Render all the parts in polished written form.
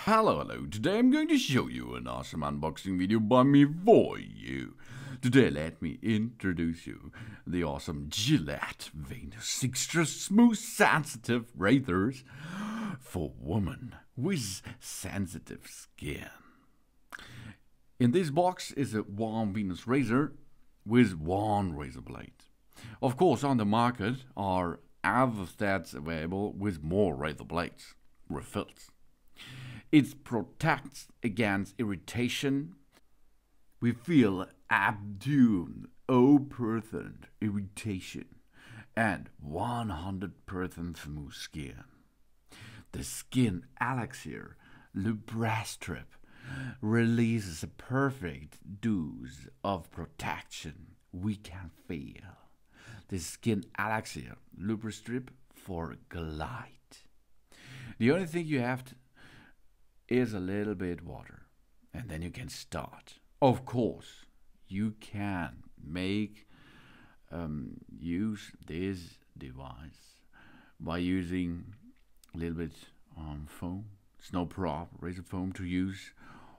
Hello, today I'm going to show you an awesome unboxing video by me for you. Today let me introduce you the awesome Gillette Venus extra smooth sensitive razors for women with sensitive skin. In this box is a one Venus razor with one razor blade. Of course, on the market are other sets available with more razor blades, refills. It protects against irritation. We feel abdomen 0% irritation and 100% smooth skin. The skin elixir Lubristrip releases a perfect dose of protection we can feel. The skin elixir Lubristrip for Glide. The only thing you have to is a little bit water, and then you can start. Of course, you can use this device by using a little bit foam. It's no problem, razor foam to use,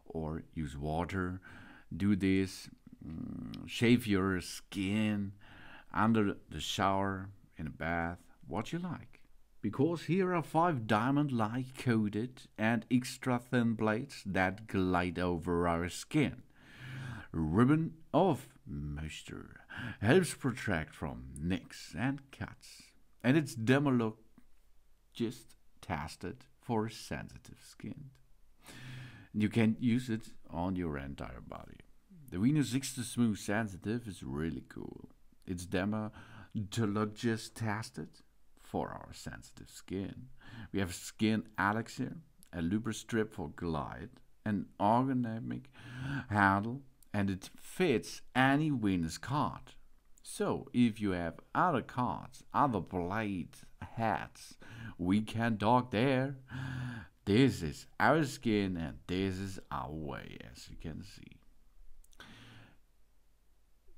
or use water. Do this, shave your skin under the shower, in a bath, what you like. Because here are 5 diamond-like coated and extra thin blades that glide over our skin. Ribbon of moisture helps protect from nicks and cuts, and it's dermatologist tested for sensitive skin. You can use it on your entire body. The Venus Extra Smooth Sensitive is really cool. It's dermatologist tested for our sensitive skin. We have skin elixir, a Lubristrip for Glide, an ergonomic handle, and it fits any Venus card. So if you have other cards, other blade heads, we can dock there. This is our skin and this is our way, as you can see.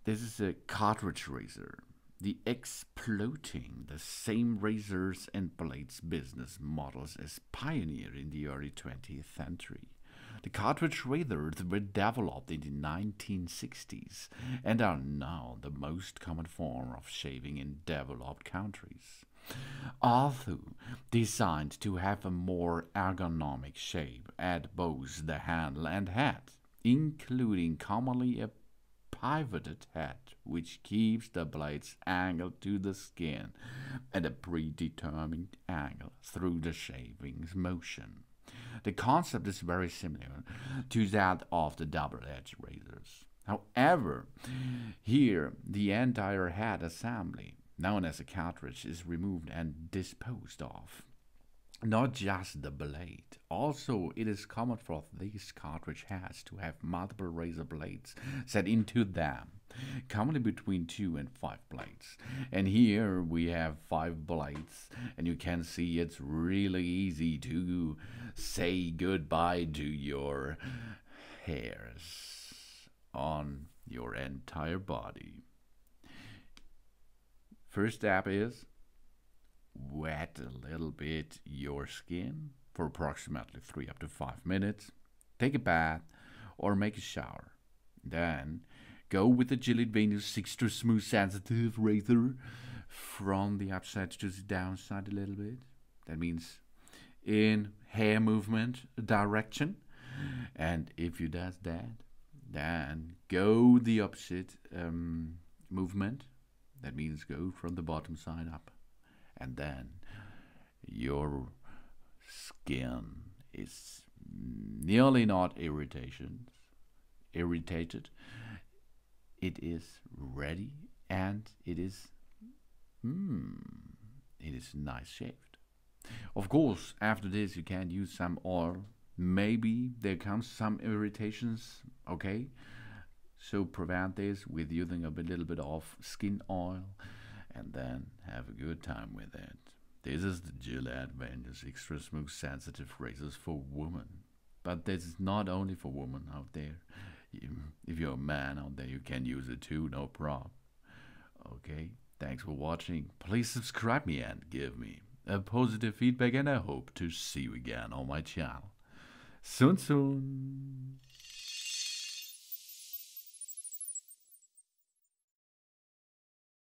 This is a cartridge razor. The exploiting the same razors and blades business models as pioneered in the early 20th century. The cartridge razors were developed in the 1960s and are now the most common form of shaving in developed countries. Although designed to have a more ergonomic shape at both the handle and head, including commonly a pivoted head, which keeps the blades angled to the skin at a predetermined angle through the shaving motion. The concept is very similar to that of the double-edged razors. However, here the entire head assembly, known as a cartridge, is removed and disposed of. Not just the blade. Also, it is common for these cartridge heads to have multiple razor blades set into them, commonly between 2 and 5 blades. And here we have 5 blades, and you can see it's really easy to say goodbye to your hairs on your entire body. First step is wet a little bit your skin for approximately 3 up to 5 minutes. Take a bath or make a shower. Then go with the Gillette Venus Extra Smooth Sensitive razor from the upside to the downside a little bit. That means in hair movement direction. And if you does that, then go the opposite movement. That means go from the bottom side up. And then your skin is nearly not irritated. It is ready and it is nice shaved. Of course, after this you can use some oil. Maybe there comes some irritations, okay? So prevent this with using a little bit of skin oil, and then have a good time with it. This is the Gillette Venus Extra Smooth Sensitive razors for women. But this is not only for women out there. If you're a man out there, you can use it too, no problem. Okay, thanks for watching. Please subscribe me and give me a positive feedback, and I hope to see you again on my channel. Soon, soon.